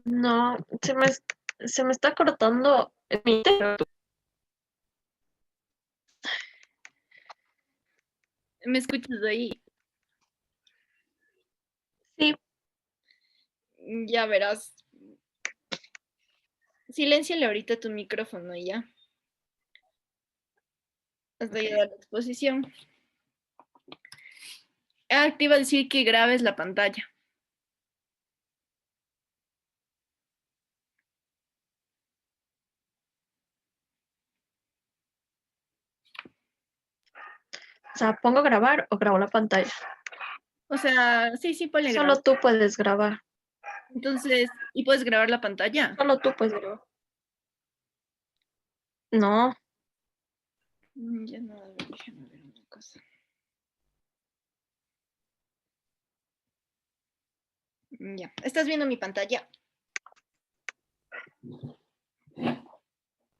No, se me está cortando mi internet. ¿Me escuchas ahí? Sí, Ya verás. Silénciale ahorita tu micrófono y ya. Hasta ok. llegar a la exposición. Ah, te iba a decir que grabes la pantalla. O sea, pongo a grabar o grabo la pantalla. O sea, sí, sí, ponle grabar. Solo tú puedes grabar. Entonces, ¿y puedes grabar la pantalla? Solo tú puedes grabar. No, Ya no, a ver, déjame ver una cosa. Ya, ¿estás viendo mi pantalla?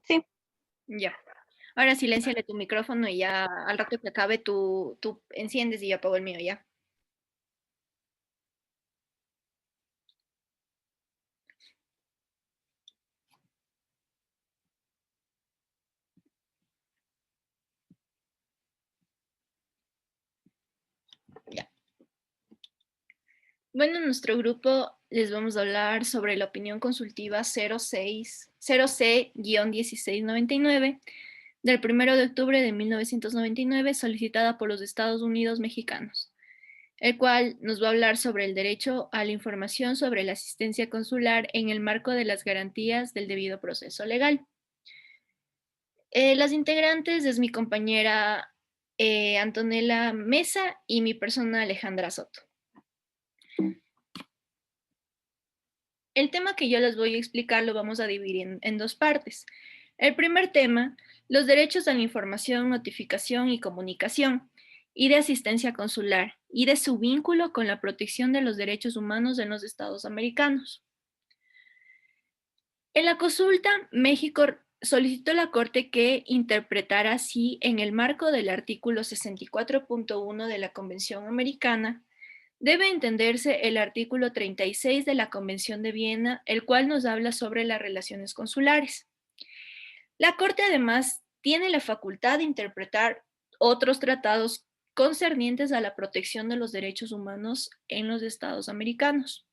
sí. Ya. Ahora silénciale tu micrófono y ya al rato que acabe tú enciendes y yo apago el mío ya. Ya. Bueno, en nuestro grupo les vamos a hablar sobre la opinión consultiva 0C-1699 del 1 de octubre de 1999 solicitada por los Estados Unidos mexicanos, el cual nos va a hablar sobre el derecho a la información sobre la asistencia consular en el marco de las garantías del debido proceso legal. Las integrantes es mi compañera Antonella Mesa y mi persona Alejandra Soto. El tema que yo les voy a explicar lo vamos a dividir en dos partes. El primer tema, los derechos a la información, notificación y comunicación, y de asistencia consular, y de su vínculo con la protección de los derechos humanos en los Estados americanos. En la consulta, México solicitó a la Corte que interpretara si, en el marco del artículo 64.1 de la Convención Americana, debe entenderse el artículo 36 de la Convención de Viena, el cual nos habla sobre las relaciones consulares. La Corte además tiene la facultad de interpretar otros tratados concernientes a la protección de los derechos humanos en los Estados americanos.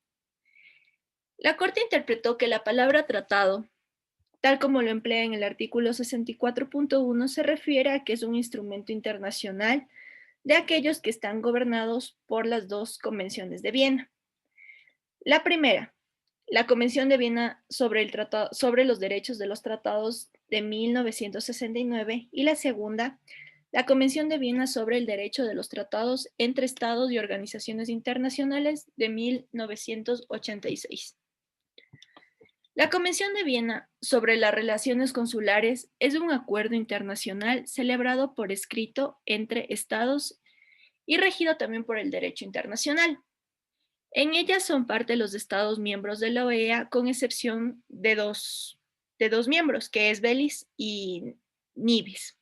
La Corte interpretó que la palabra tratado, tal como lo emplea en el artículo 64.1, se refiere a que es un instrumento internacional de aquellos que están gobernados por las dos convenciones de Viena. La primera, la Convención de Viena sobre los derechos de los tratados de 1969 y la segunda, la Convención de Viena sobre el derecho de los tratados entre estados y organizaciones internacionales de 1986. La Convención de Viena sobre las relaciones consulares es un acuerdo internacional celebrado por escrito entre estados y regido también por el derecho internacional. En ella son parte los estados miembros de la OEA, con excepción de dos miembros, que es Belice y Nivis.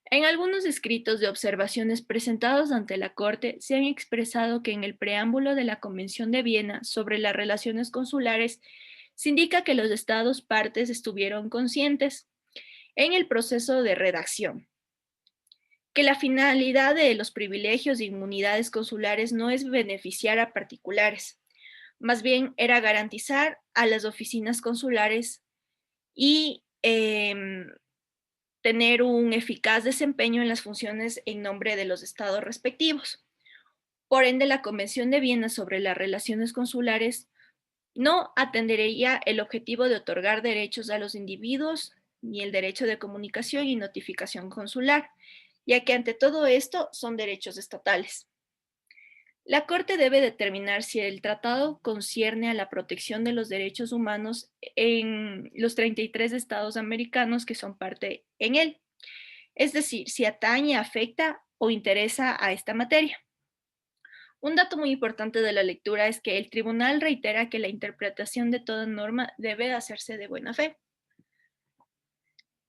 En algunos escritos de observaciones presentados ante la Corte se han expresado que en el preámbulo de la Convención de Viena sobre las relaciones consulares se indica que los estados partes estuvieron conscientes en el proceso de redacción, que la finalidad de los privilegios e inmunidades consulares no es beneficiar a particulares, más bien era garantizar a las oficinas consulares y tener un eficaz desempeño en las funciones en nombre de los estados respectivos. Por ende, la Convención de Viena sobre las relaciones consulares no atendería el objetivo de otorgar derechos a los individuos ni el derecho de comunicación y notificación consular, ya que ante todo esto son derechos estatales. La Corte debe determinar si el tratado concierne a la protección de los derechos humanos en los 33 estados americanos que son parte en él, es decir, si atañe, afecta o interesa a esta materia. Un dato muy importante de la lectura es que el tribunal reitera que la interpretación de toda norma debe hacerse de buena fe.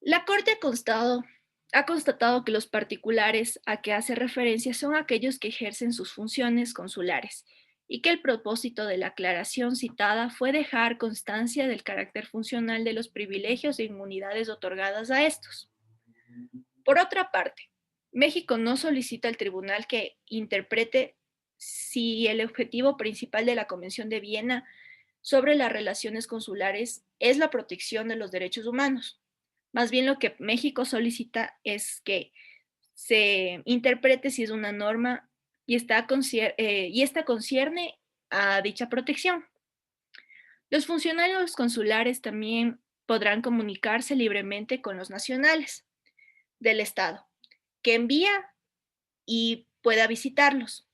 La Corte ha constatado que los particulares a que hace referencia son aquellos que ejercen sus funciones consulares y que el propósito de la aclaración citada fue dejar constancia del carácter funcional de los privilegios e inmunidades otorgadas a estos. Por otra parte, México no solicita al tribunal que interprete si el objetivo principal de la Convención de Viena sobre las relaciones consulares es la protección de los derechos humanos. Más bien lo que México solicita es que se interprete si es una norma y esta concierne a dicha protección. Los funcionarios consulares también podrán comunicarse libremente con los nacionales del Estado que envía y pueda visitarlos.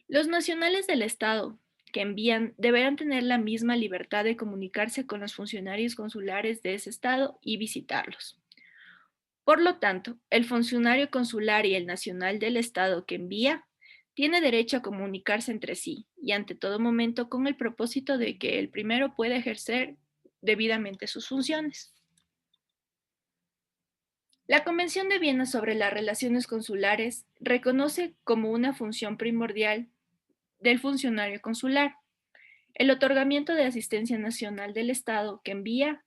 Los nacionales del Estado que envían deberán tener la misma libertad de comunicarse con los funcionarios consulares de ese Estado y visitarlos. Por lo tanto, el funcionario consular y el nacional del Estado que envía tiene derecho a comunicarse entre sí y ante todo momento con el propósito de que el primero pueda ejercer debidamente sus funciones. La Convención de Viena sobre las relaciones consulares reconoce como una función primordial del funcionario consular el otorgamiento de asistencia nacional del Estado que envía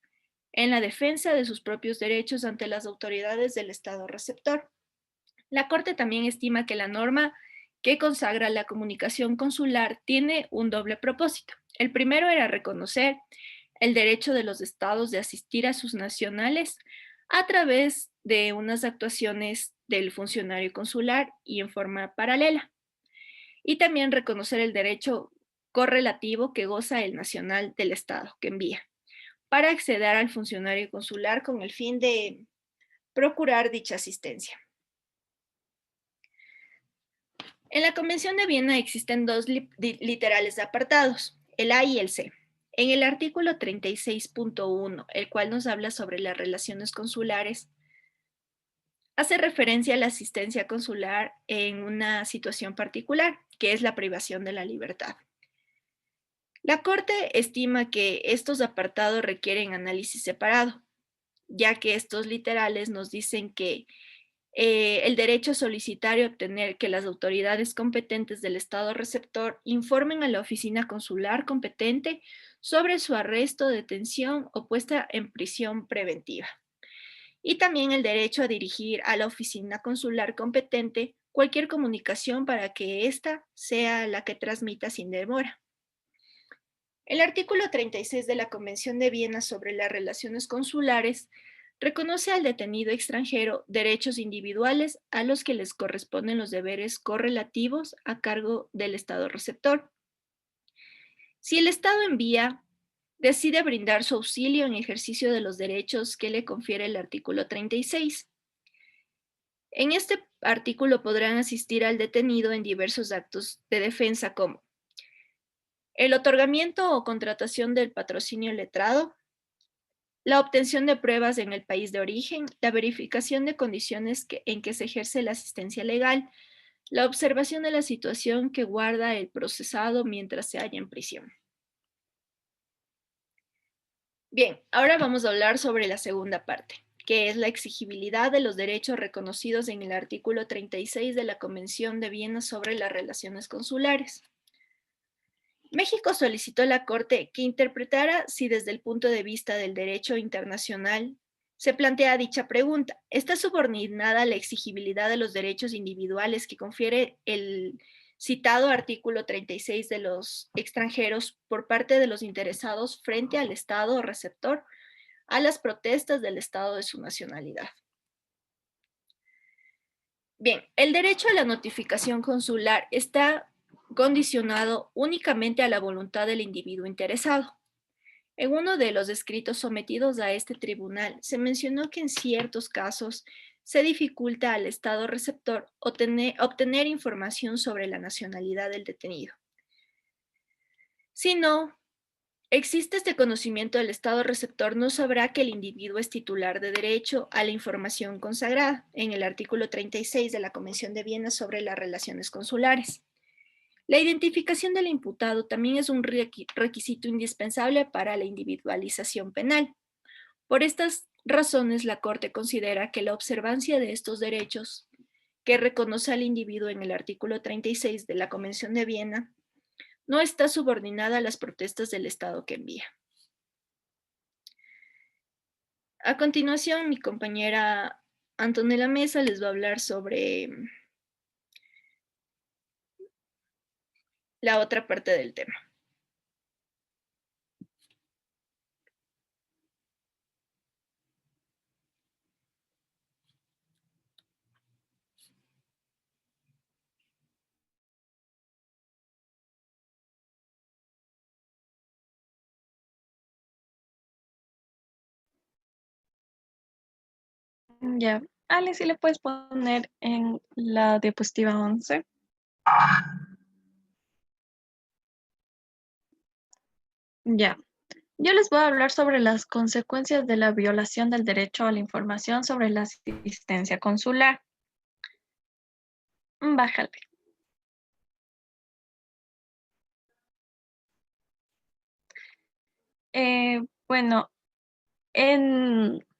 en la defensa de sus propios derechos ante las autoridades del Estado receptor. La Corte también estima que la norma que consagra la comunicación consular tiene un doble propósito. El primero era reconocer el derecho de los estados de asistir a sus nacionales a través de unas actuaciones del funcionario consular y en forma paralela. Y también reconocer el derecho correlativo que goza el nacional del estado que envía para acceder al funcionario consular con el fin de procurar dicha asistencia. En la Convención de Viena existen dos literales de apartados, el A y el C. En el artículo 36.1, el cual nos habla sobre las relaciones consulares, hace referencia a la asistencia consular en una situación particular, que es la privación de la libertad. La Corte estima que estos apartados requieren análisis separado, ya que estos literales nos dicen que el derecho a solicitar y obtener que las autoridades competentes del Estado receptor informen a la oficina consular competente sobre su arresto, detención o puesta en prisión preventiva. Y también el derecho a dirigir a la oficina consular competente cualquier comunicación para que ésta sea la que transmita sin demora. El artículo 36 de la Convención de Viena sobre las relaciones consulares reconoce al detenido extranjero derechos individuales a los que les corresponden los deberes correlativos a cargo del Estado receptor. Si el Estado envía, decide brindar su auxilio en ejercicio de los derechos que le confiere el artículo 36. En este artículo podrán asistir al detenido en diversos actos de defensa como el otorgamiento o contratación del patrocinio letrado, la obtención de pruebas en el país de origen, la verificación de condiciones en que se ejerce la asistencia legal, la observación de la situación que guarda el procesado mientras se halla en prisión. Bien, ahora vamos a hablar sobre la segunda parte, que es la exigibilidad de los derechos reconocidos en el artículo 36 de la Convención de Viena sobre las relaciones consulares. México solicitó a la Corte que interpretara si desde el punto de vista del derecho internacional se plantea dicha pregunta. ¿Está subordinada la exigibilidad de los derechos individuales que confiere el citado artículo 36 de los extranjeros por parte de los interesados frente al Estado receptor a las protestas del Estado de su nacionalidad? Bien, el derecho a la notificación consular está condicionado únicamente a la voluntad del individuo interesado. En uno de los escritos sometidos a este tribunal se mencionó que en ciertos casos se dificulta al Estado receptor obtener información sobre la nacionalidad del detenido. Si no existe este conocimiento del Estado receptor, no sabrá que el individuo es titular de derecho a la información consagrada en el artículo 36 de la Convención de Viena sobre las relaciones consulares. La identificación del imputado también es un requisito indispensable para la individualización penal. Por estas razones, la Corte considera que la observancia de estos derechos que reconoce al individuo en el artículo 36 de la Convención de Viena no está subordinada a las protestas del Estado que envía. A continuación, mi compañera Antonella Mesa les va a hablar sobre la otra parte del tema. Ya. Ale, si le puedes poner en la diapositiva 11. Ya. Yo les voy a hablar sobre las consecuencias de la violación del derecho a la información sobre la asistencia consular. Bájale. Bueno,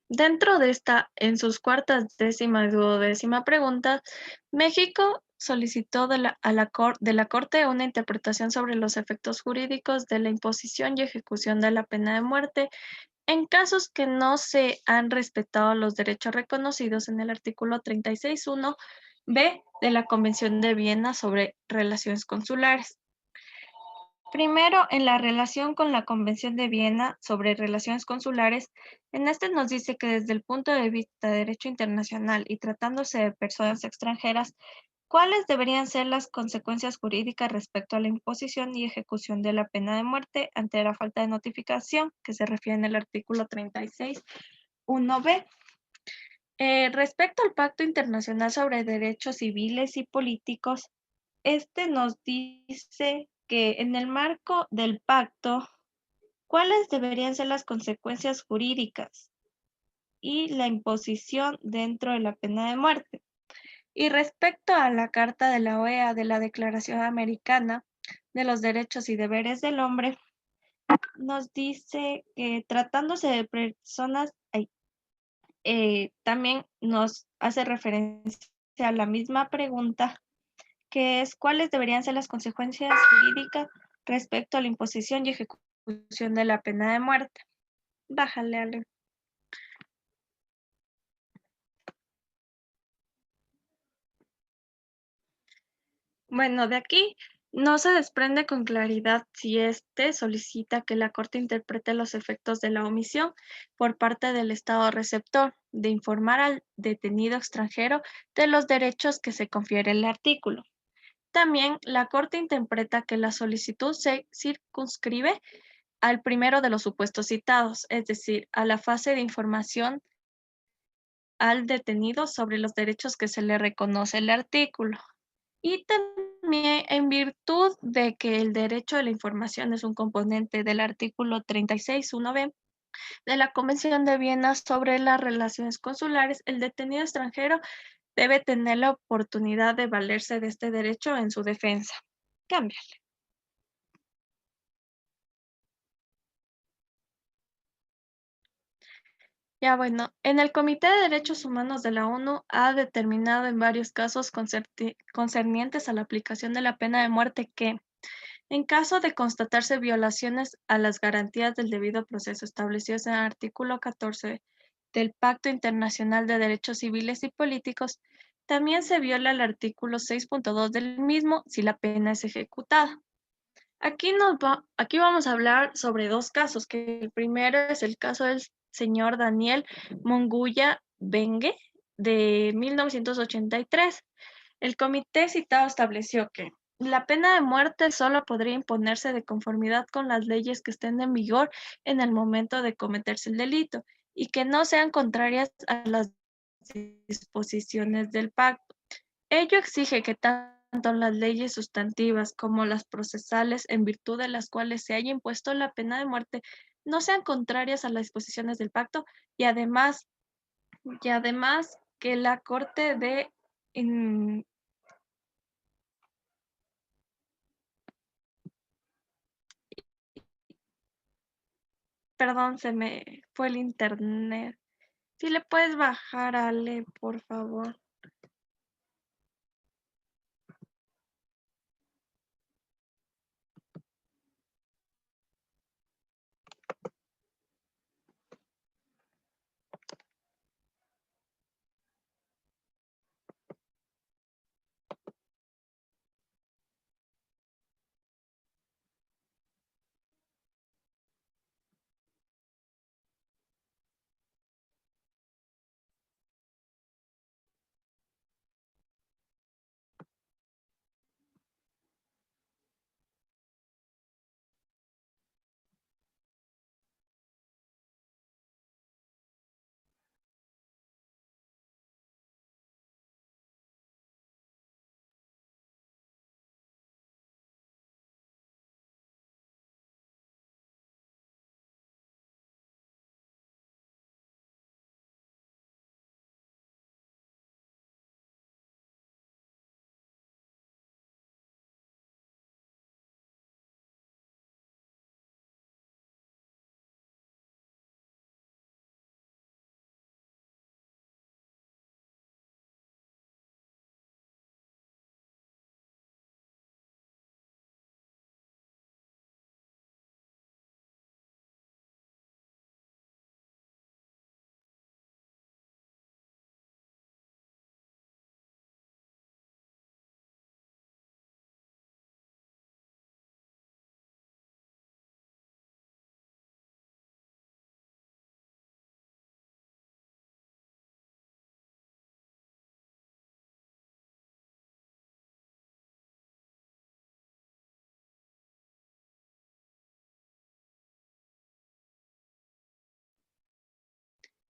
dentro de esta, en sus cuartas, décima y duodécima pregunta, México solicitó de la Corte una interpretación sobre los efectos jurídicos de la imposición y ejecución de la pena de muerte en casos que no se han respetado los derechos reconocidos en el artículo 36.1b de la Convención de Viena sobre relaciones consulares. Primero, en la relación con la Convención de Viena sobre relaciones consulares, en este nos dice que desde el punto de vista de derecho internacional y tratándose de personas extranjeras, ¿cuáles deberían ser las consecuencias jurídicas respecto a la imposición y ejecución de la pena de muerte ante la falta de notificación que se refiere en el artículo 36.1b? Respecto al Pacto Internacional sobre Derechos Civiles y Políticos, este nos dice que en el marco del pacto, ¿cuáles deberían ser las consecuencias jurídicas y la imposición dentro de la pena de muerte? Y respecto a la Carta de la OEA de la Declaración Americana de los Derechos y Deberes del Hombre, nos dice que tratándose de personas, también nos hace referencia a la misma pregunta, que es cuáles deberían ser las consecuencias jurídicas respecto a la imposición y ejecución de la pena de muerte. Bájale, Ale. Bueno, de aquí no se desprende con claridad si éste solicita que la Corte interprete los efectos de la omisión por parte del Estado receptor de informar al detenido extranjero de los derechos que se confiere el artículo. También la Corte interpreta que la solicitud se circunscribe al primero de los supuestos citados, es decir, a la fase de información al detenido sobre los derechos que se le reconoce el artículo. Y también en virtud de que el derecho a la información es un componente del artículo 36.1b de la Convención de Viena sobre las relaciones consulares, el detenido extranjero debe tener la oportunidad de valerse de este derecho en su defensa. Cámbiale. Ya bueno, en el Comité de Derechos Humanos de la ONU ha determinado en varios casos concernientes a la aplicación de la pena de muerte que, en caso de constatarse violaciones a las garantías del debido proceso establecidas en el artículo 14 del Pacto Internacional de Derechos Civiles y Políticos, también se viola el artículo 6.2 del mismo si la pena es ejecutada. Aquí vamos a hablar sobre dos casos, que el primero es el caso del señor Daniel Monguya Bengue de 1983. El comité citado estableció que la pena de muerte solo podría imponerse de conformidad con las leyes que estén en vigor en el momento de cometerse el delito y que no sean contrarias a las disposiciones del pacto. Ello exige que tanto las leyes sustantivas como las procesales, en virtud de las cuales se haya impuesto la pena de muerte, no sean contrarias a las disposiciones del pacto y además que la Corte de Perdón, se me fue el internet. Si le puedes bajar, Ale, por favor.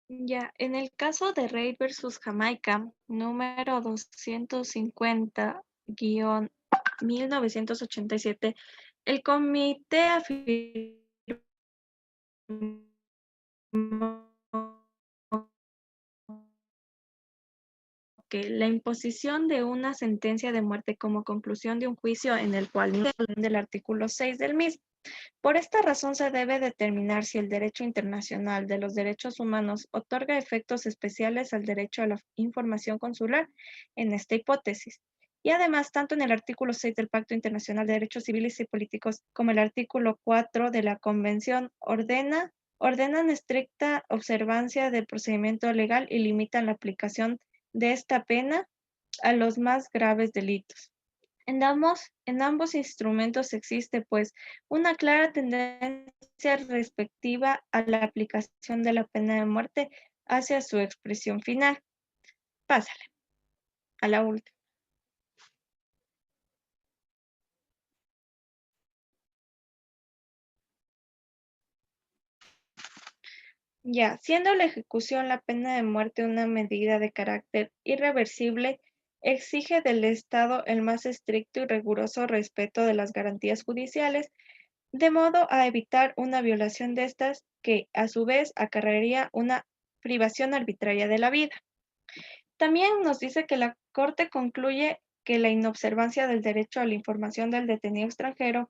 Ya, en el caso de Reid versus Jamaica, número 250-1987, el comité afirmó que la imposición de una sentencia de muerte como conclusión de un juicio en el cual no se habla del artículo 6 del mismo. Por esta razón se debe determinar si el derecho internacional de los derechos humanos otorga efectos especiales al derecho a la información consular en esta hipótesis. Y además, tanto en el artículo 6 del Pacto Internacional de Derechos Civiles y Políticos como el artículo 4 de la Convención ordenan estricta observancia del procedimiento legal y limitan la aplicación de esta pena a los más graves delitos. En ambos instrumentos existe, pues, una clara tendencia respectiva a la aplicación de la pena de muerte hacia su expresión final. Pásale, a la última. Ya, siendo la ejecución la pena de muerte una medida de carácter irreversible, exige del Estado el más estricto y riguroso respeto de las garantías judiciales, de modo a evitar una violación de estas que, a su vez, acarrearía una privación arbitraria de la vida. También nos dice que la Corte concluye que la inobservancia del derecho a la información del detenido extranjero,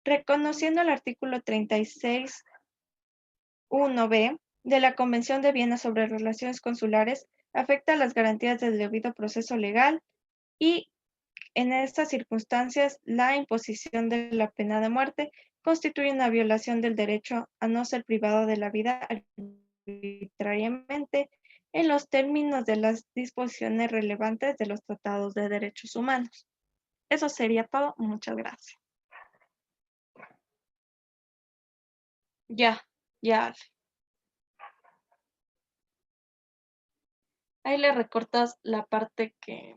reconociendo el artículo 36.1b de la Convención de Viena sobre Relaciones Consulares, afecta las garantías del debido proceso legal y, en estas circunstancias, la imposición de la pena de muerte constituye una violación del derecho a no ser privado de la vida arbitrariamente en los términos de las disposiciones relevantes de los tratados de derechos humanos. Eso sería todo. Muchas gracias. Ya, ya. Ahí le recortas la parte que